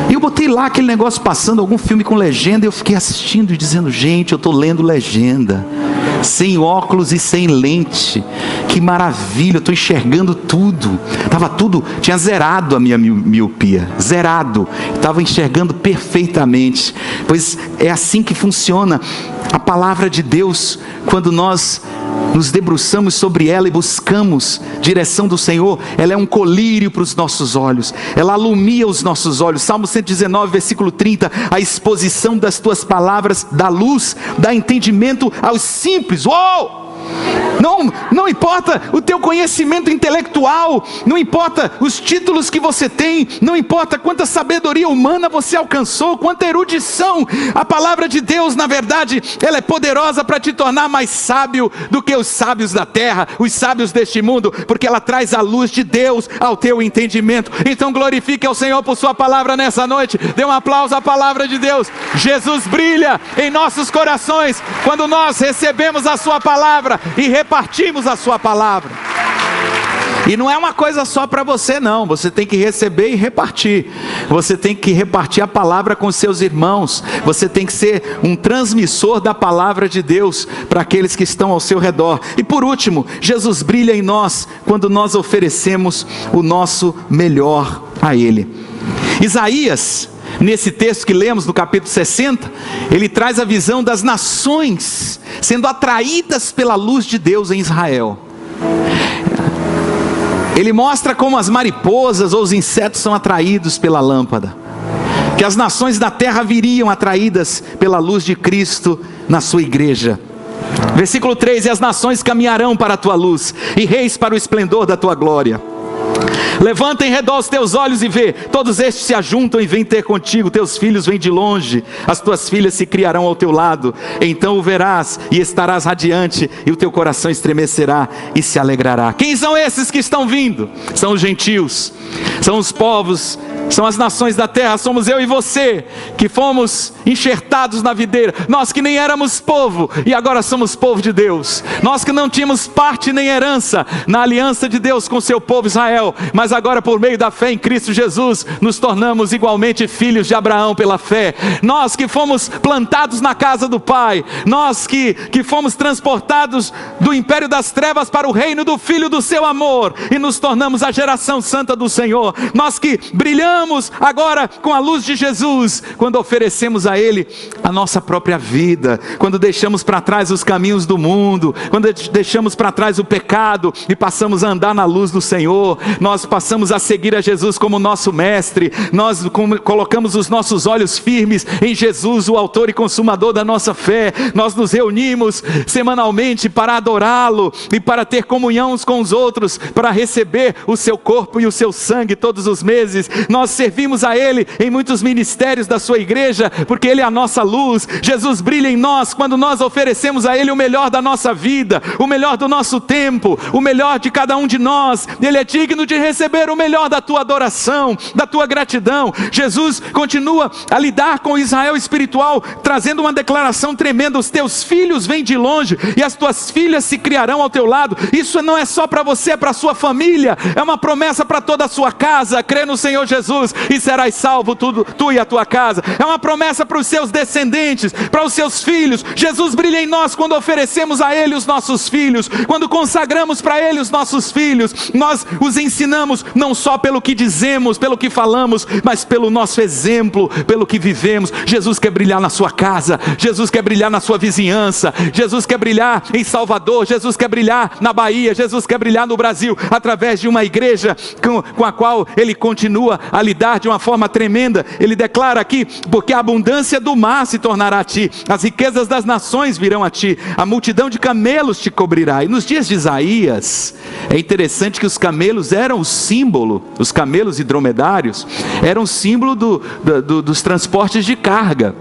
E eu botei lá aquele negócio passando, algum filme com legenda, e eu fiquei assistindo e dizendo: gente, eu estou lendo legenda, sem óculos e sem lente, que maravilha, eu estou enxergando tudo. Estava tudo, tinha zerado a minha miopia, zerado, estava enxergando perfeitamente. Pois é assim que funciona a palavra de Deus. Quando nós nos debruçamos sobre ela e buscamos direção do Senhor, ela é um colírio para os nossos olhos, ela alumia os nossos olhos. Salmo 119, versículo 30: a exposição das tuas palavras dá luz, dá entendimento aos simples. Uou! Não importa o teu conhecimento intelectual, não importa os títulos que você tem, não importa quanta sabedoria humana você alcançou, quanta erudição. A palavra de Deus, na verdade, ela é poderosa para te tornar mais sábio do que os sábios da terra, os sábios deste mundo, porque ela traz a luz de Deus ao teu entendimento. Então glorifique ao Senhor por sua palavra nessa noite. Dê um aplauso à palavra de Deus. Jesus brilha em nossos corações quando nós recebemos a sua palavra e repartimos a sua palavra. E não é uma coisa só para você, não. Você tem que receber e repartir. Você tem que repartir a palavra com seus irmãos. Você tem que ser um transmissor da palavra de Deus para aqueles que estão ao seu redor. E por último, Jesus brilha em nós quando nós oferecemos o nosso melhor a Ele. Isaías, nesse texto que lemos no capítulo 60, ele traz a visão das nações sendo atraídas pela luz de Deus em Israel. Ele mostra como as mariposas ou os insetos são atraídos pela lâmpada, que as nações da terra viriam atraídas pela luz de Cristo na sua igreja. Versículo 3: e as nações caminharão para a tua luz, e reis para o esplendor da tua glória. Levanta em redor os teus olhos e vê, todos estes se ajuntam e vêm ter contigo. Teus filhos vêm de longe, as tuas filhas se criarão ao teu lado. Então o verás e estarás radiante, e o teu coração estremecerá e se alegrará. Quem são esses que estão vindo? São os gentios, são os povos são as nações da terra, somos eu e você, que fomos enxertados na videira, nós que nem éramos povo, e agora somos povo de Deus, nós que não tínhamos parte nem herança na aliança de Deus com o seu povo Israel, mas agora por meio da fé em Cristo Jesus, nos tornamos igualmente filhos de Abraão pela fé, nós que fomos plantados na casa do Pai, nós que fomos transportados do império das trevas para o reino do Filho do seu amor, e nos tornamos a geração santa do Senhor, nós que brilhamos agora com a luz de Jesus, quando oferecemos a Ele a nossa própria vida, quando deixamos para trás os caminhos do mundo, quando deixamos para trás o pecado e passamos a andar na luz do Senhor, nós passamos a seguir a Jesus como nosso mestre, nós colocamos os nossos olhos firmes em Jesus, o autor e consumador da nossa fé, nós nos reunimos semanalmente para adorá-lo e para ter comunhão uns com os outros, para receber o seu corpo e o seu sangue todos os meses, nós servimos a Ele em muitos ministérios da sua igreja, porque Ele é a nossa luz, Jesus brilha em nós quando nós oferecemos a Ele o melhor da nossa vida, o melhor do nosso tempo, o melhor de cada um de nós, Ele é digno de receber o melhor da tua adoração, da tua gratidão. Jesus continua a lidar com Israel espiritual, trazendo uma declaração tremenda: os teus filhos vêm de longe e as tuas filhas se criarão ao teu lado. Isso não é só para você, é para a sua família, é uma promessa para toda a sua casa. Crê no Senhor Jesus e serás salvo, tu e a tua casa. É uma promessa para os seus descendentes, para os seus filhos. Jesus brilha em nós quando oferecemos a Ele os nossos filhos, quando consagramos para Ele os nossos filhos. Nós os ensinamos não só pelo que dizemos, pelo que falamos, mas pelo nosso exemplo, pelo que vivemos. Jesus quer brilhar na sua casa, Jesus quer brilhar na sua vizinhança, Jesus quer brilhar em Salvador, Jesus quer brilhar na Bahia, Jesus quer brilhar no Brasil, através de uma igreja com a qual Ele continua a lidar de uma forma tremenda. Ele declara aqui: porque a abundância do mar se tornará a ti, as riquezas das nações virão a ti, a multidão de camelos te cobrirá. E nos dias de Isaías, é interessante que os camelos eram o símbolo, os camelos e dromedários, eram o símbolo dos transportes de carga.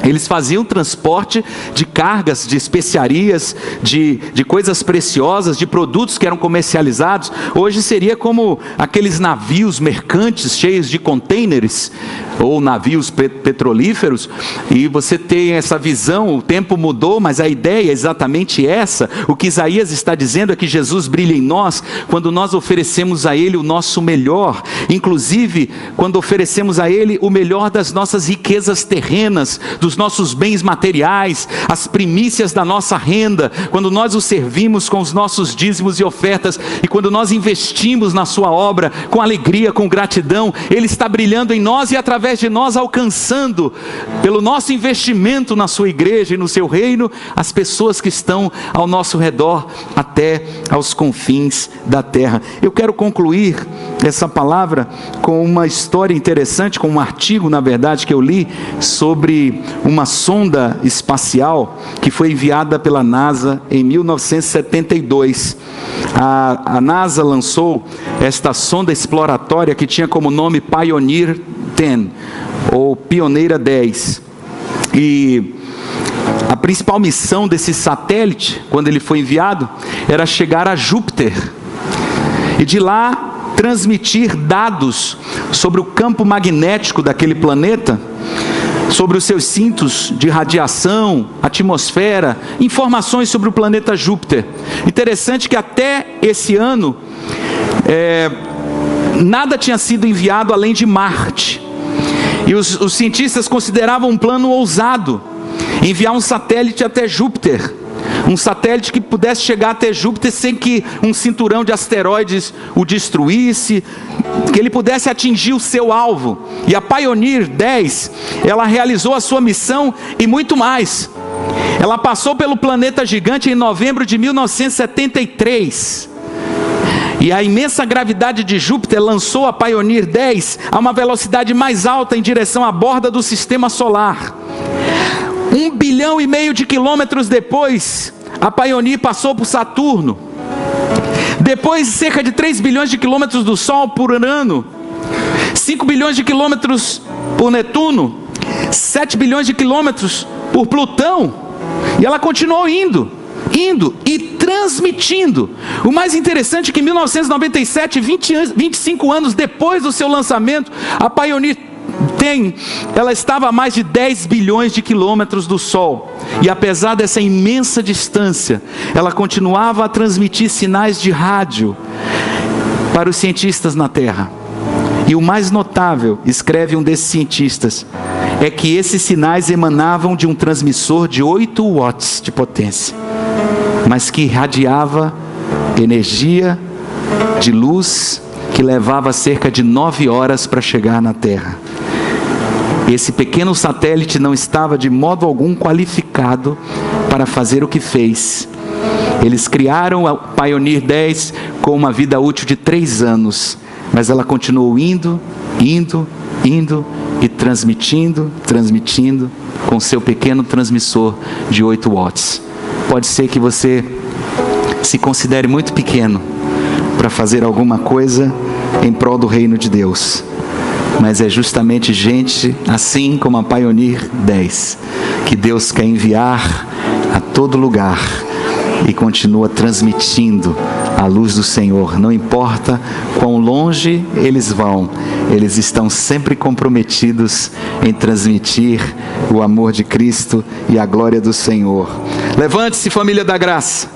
Eles faziam transporte de cargas, de especiarias, de coisas preciosas, de produtos que eram comercializados. Hoje seria como aqueles navios mercantes cheios de contêineres, ou navios petrolíferos, e você tem essa visão. O tempo mudou, mas a ideia é exatamente essa. O que Isaías está dizendo é que Jesus brilha em nós quando nós oferecemos a Ele o nosso melhor, inclusive quando oferecemos a Ele o melhor das nossas riquezas terrenas, dos nossos bens materiais, as primícias da nossa renda, quando nós o servimos com os nossos dízimos e ofertas, e quando nós investimos na sua obra com alegria, com gratidão, Ele está brilhando em nós e através de nós alcançando, pelo nosso investimento na sua igreja e no seu reino, as pessoas que estão ao nosso redor, até aos confins da terra. Eu quero concluir essa palavra com uma história interessante, com um artigo, na verdade, que eu li sobre uma sonda espacial que foi enviada pela NASA em 1972. A NASA lançou esta sonda exploratória que tinha como nome Pioneer 10, ou Pioneira 10. E a principal missão desse satélite, quando ele foi enviado, era chegar a Júpiter e de lá transmitir dados sobre o campo magnético daquele planeta, sobre os seus cintos de radiação, atmosfera, informações sobre o planeta Júpiter. Interessante que até esse ano nada tinha sido enviado além de Marte, e os cientistas consideravam um plano ousado enviar um satélite até Júpiter, um satélite que pudesse chegar até Júpiter sem que um cinturão de asteroides o destruísse, que ele pudesse atingir o seu alvo. E a Pioneer 10, ela realizou a sua missão e muito mais. Ela passou pelo planeta gigante em novembro de 1973. E a imensa gravidade de Júpiter lançou a Pioneer 10 a uma velocidade mais alta em direção à borda do sistema solar. 1,5 bilhão de quilômetros depois, a Pioneer passou por Saturno. Depois, cerca de 3 bilhões de quilômetros do Sol por Urano, 5 bilhões de quilômetros por Netuno, 7 bilhões de quilômetros por Plutão. E ela continuou indo. indo e transmitindo. O mais interessante é que em 1997, 25 anos depois do seu lançamento, a Pioneer ela estava a mais de 10 bilhões de quilômetros do Sol, e apesar dessa imensa distância, ela continuava a transmitir sinais de rádio para os cientistas na Terra. E o mais notável, escreve um desses cientistas, é que esses sinais emanavam de um transmissor de 8 watts de potência, mas que irradiava energia de luz que levava cerca de 9 horas para chegar na Terra. Esse pequeno satélite não estava de modo algum qualificado para fazer o que fez. Eles criaram a Pioneer 10 com uma vida útil de 3 anos, mas ela continuou indo e transmitindo com seu pequeno transmissor de 8 watts. Pode ser que você se considere muito pequeno para fazer alguma coisa em prol do reino de Deus, mas é justamente gente assim como a Pioneer 10 que Deus quer enviar a todo lugar e continua transmitindo a luz do Senhor. Não importa quão longe eles vão, eles estão sempre comprometidos em transmitir o amor de Cristo e a glória do Senhor. Levante-se, família da graça,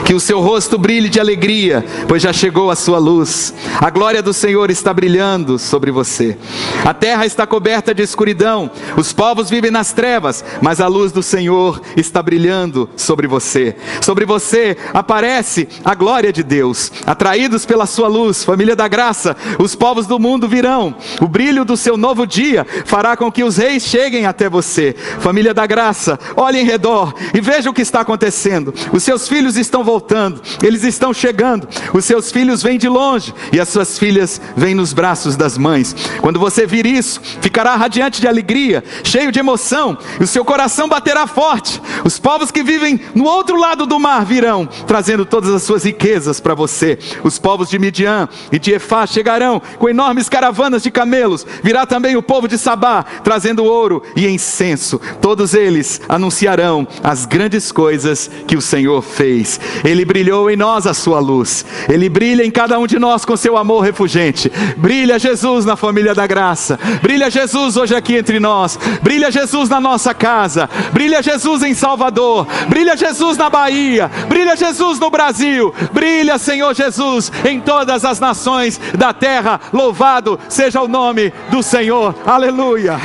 que o seu rosto brilhe de alegria, pois já chegou a sua luz. A glória do Senhor está brilhando sobre você. A terra está coberta de escuridão, os povos vivem nas trevas, mas a luz do Senhor está brilhando sobre você. Sobre você aparece a glória de Deus. Atraídos pela sua luz, família da graça, os povos do mundo virão. O brilho do seu novo dia fará com que os reis cheguem até você. Família da graça, olhe em redor e veja o que está acontecendo. Os seus filhos estão voltando, eles estão chegando. Os seus filhos vêm de longe e as suas filhas vêm nos braços das mães. Quando você vir isso, ficará radiante de alegria, cheio de emoção, e o seu coração baterá forte. Os povos que vivem no outro lado do mar virão, trazendo todas as suas riquezas para você. Os povos de Midian e de Efá chegarão com enormes caravanas de camelos. Virá também o povo de Sabá, trazendo ouro e incenso. Todos eles anunciarão as grandes coisas que o Senhor fez. Ele brilhou em nós a sua luz. Ele brilha em cada um de nós com seu amor refulgente. Brilha Jesus na família da graça. Brilha Jesus hoje aqui entre nós. Brilha Jesus na nossa casa. Brilha Jesus em Salvador. Brilha Jesus na Bahia. Brilha Jesus no Brasil. Brilha, Senhor Jesus, em todas as nações da terra. Louvado seja o nome do Senhor. Aleluia.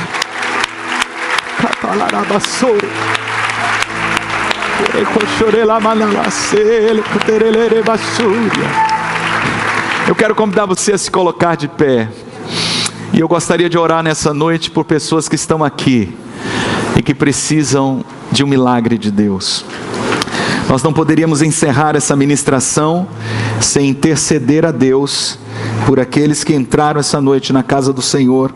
Eu quero convidar você a se colocar de pé. E eu gostaria de orar nessa noite por pessoas que estão aqui e que precisam de um milagre de Deus. Nós não poderíamos encerrar essa ministração sem interceder a Deus por aqueles que entraram essa noite na casa do Senhor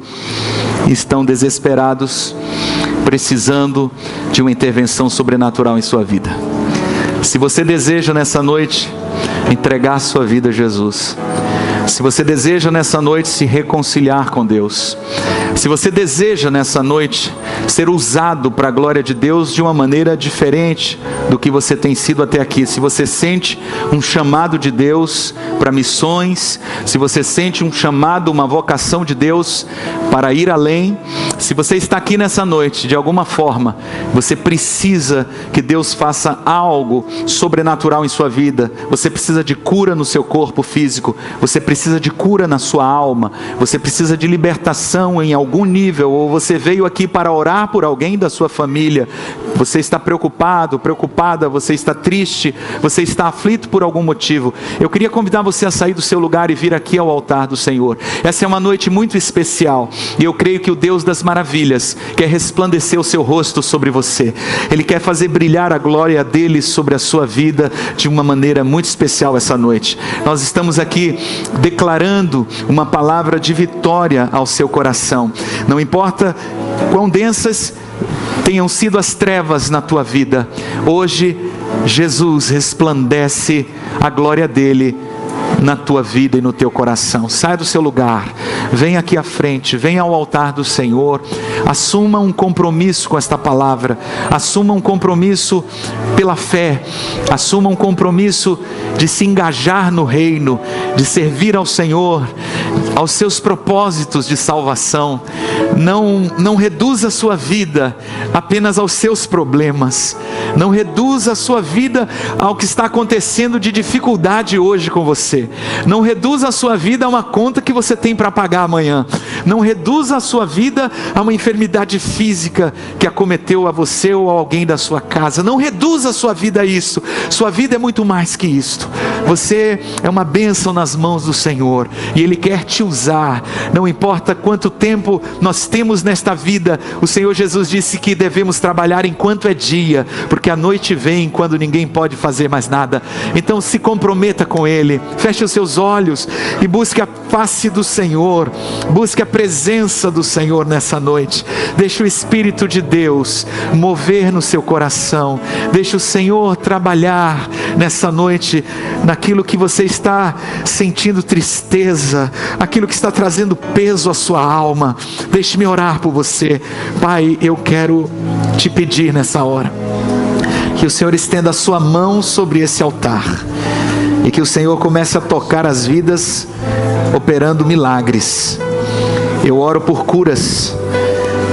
e estão desesperados, precisando de uma intervenção sobrenatural em sua vida. Se você deseja nessa noite entregar sua vida a Jesus, se você deseja nessa noite se reconciliar com Deus, se você deseja nessa noite ser usado para a glória de Deus de uma maneira diferente do que você tem sido até aqui, se você sente um chamado de Deus para missões, se você sente um chamado, uma vocação de Deus para ir além, se você está aqui nessa noite, de alguma forma, você precisa que Deus faça algo sobrenatural em sua vida, você precisa de cura no seu corpo físico, você precisa de cura na sua alma, você precisa de libertação em algum nível, ou você veio aqui para orar por alguém da sua família, você está preocupado, preocupada, você está triste, você está aflito por algum motivo, eu queria convidar você a sair do seu lugar e vir aqui ao altar do Senhor. Essa é uma noite muito especial, e eu creio que o Deus das maravilhas quer resplandecer o seu rosto sobre você. Ele quer fazer brilhar a glória dele sobre a sua vida de uma maneira muito especial essa noite. Nós estamos aqui declarando uma palavra de vitória ao seu coração. Não importa quão densas tenham sido as trevas na tua vida, hoje Jesus resplandece a glória dele na tua vida e no teu coração. Saia do seu lugar, venha aqui à frente, venha ao altar do Senhor, assuma um compromisso com esta palavra, assuma um compromisso pela fé, assuma um compromisso de se engajar no reino, de servir ao Senhor, aos seus propósitos de salvação. Não reduza a sua vida apenas aos seus problemas, não reduza a sua vida ao que está acontecendo de dificuldade hoje com você, não reduza a sua vida a uma conta que você tem para pagar amanhã, não reduza a sua vida a uma enfermidade física que acometeu a você ou a alguém da sua casa. Não reduza a sua vida a isso. Sua vida é muito mais que isto. Você é uma bênção nas mãos do Senhor e Ele quer te usar. Não importa quanto tempo nós temos nesta vida, o Senhor Jesus disse que devemos trabalhar enquanto é dia, porque a noite vem quando ninguém pode fazer mais nada. Então se comprometa com Ele, feche os seus olhos e busque a face do Senhor, busque a presença do Senhor nessa noite. Deixe o Espírito de Deus mover no seu coração, deixe o Senhor trabalhar nessa noite naquilo que você está sentindo tristeza, aquilo que está trazendo peso à sua alma. Deixe-me orar por você. Pai, eu quero te pedir nessa hora que o Senhor estenda a sua mão sobre esse altar e que o Senhor comece a tocar as vidas, operando milagres. Eu oro por curas,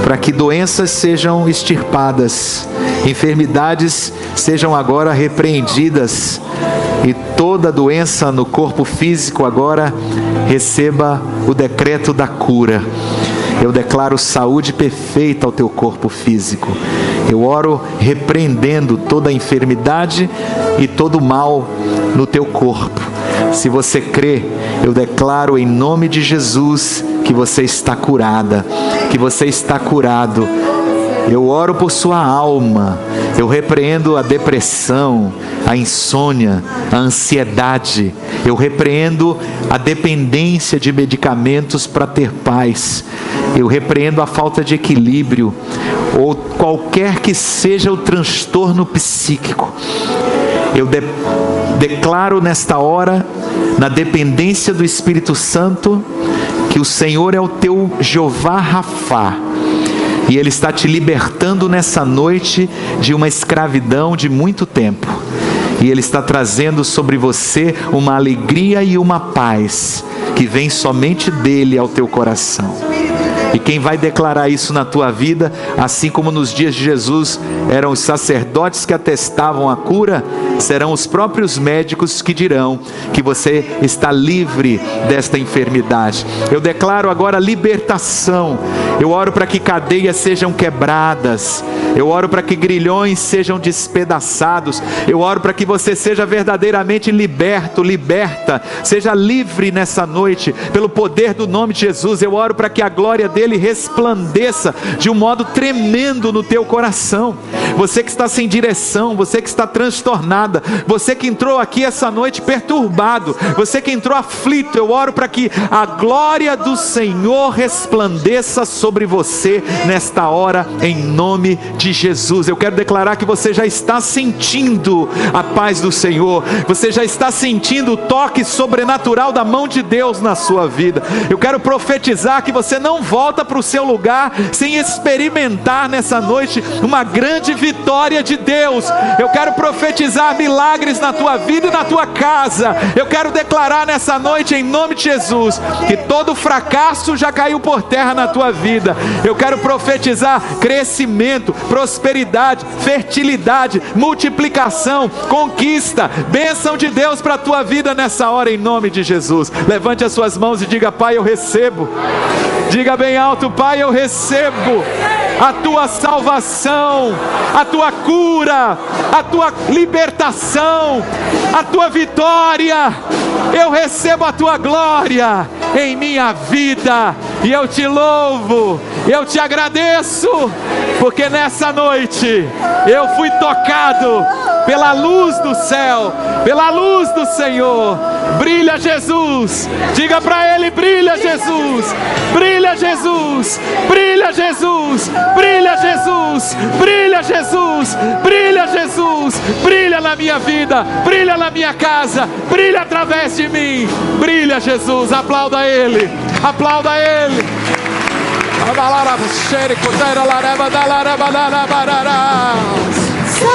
para que doenças sejam extirpadas, enfermidades sejam agora repreendidas, e toda doença no corpo físico agora receba o decreto da cura. Eu declaro saúde perfeita ao teu corpo físico. Eu oro repreendendo toda a enfermidade e todo o mal no teu corpo. Se você crê, eu declaro em nome de Jesus que você está curada, que você está curado. Eu oro por sua alma. Eu repreendo a depressão, a insônia, a ansiedade. Eu repreendo a dependência de medicamentos para ter paz. Eu repreendo a falta de equilíbrio, ou qualquer que seja o transtorno psíquico. Eu declaro nesta hora, na dependência do Espírito Santo, que o Senhor é o teu Jeová Rafá, e Ele está te libertando nessa noite de uma escravidão de muito tempo, e Ele está trazendo sobre você uma alegria e uma paz que vem somente dEle ao teu coração. E quem vai declarar isso na tua vida, assim como nos dias de Jesus eram os sacerdotes que atestavam a cura, serão os próprios médicos que dirão que você está livre desta enfermidade. Eu declaro agora libertação. Eu oro para que cadeias sejam quebradas. Eu oro para que grilhões sejam despedaçados. Eu oro para que você seja verdadeiramente liberto, liberta. Seja livre nessa noite, pelo poder do nome de Jesus. Eu oro para que a glória dele resplandeça de um modo tremendo no teu coração. Você que está sem direção, você que está transtornada, você que entrou aqui essa noite perturbado, você que entrou aflito, eu oro para que a glória do Senhor resplandeça sobre você nesta hora, em nome de Jesus. Eu quero declarar que você já está sentindo a paz do Senhor, você já está sentindo o toque sobrenatural da mão de Deus na sua vida. Eu quero profetizar que você não volta para o seu lugar sem experimentar nessa noite uma grande vitória de Deus. Eu quero profetizar milagres na tua vida e na tua casa. Eu quero declarar nessa noite, em nome de Jesus, que todo fracasso já caiu por terra na tua vida. Eu quero profetizar crescimento, prosperidade, fertilidade, multiplicação, conquista, bênção de Deus para a tua vida nessa hora, em nome de Jesus. Levante as suas mãos e diga: Pai, eu recebo. Diga bem alto: Pai, eu recebo a tua salvação, a tua cura, a tua libertação, a tua vitória. Eu recebo a tua glória em minha vida, e eu te louvo, eu te agradeço, porque nessa noite eu fui tocado pela luz do céu, pela luz do Senhor. Brilha, Jesus. Diga para Ele: brilha, Jesus. Brilha, Jesus. Brilha, Jesus. Brilha, Jesus. Brilha, Jesus. Brilha, Jesus. Brilha na minha vida. Brilha na minha casa. Brilha através de mim. Brilha, Jesus. Aplauda Ele. Aplauda Ele.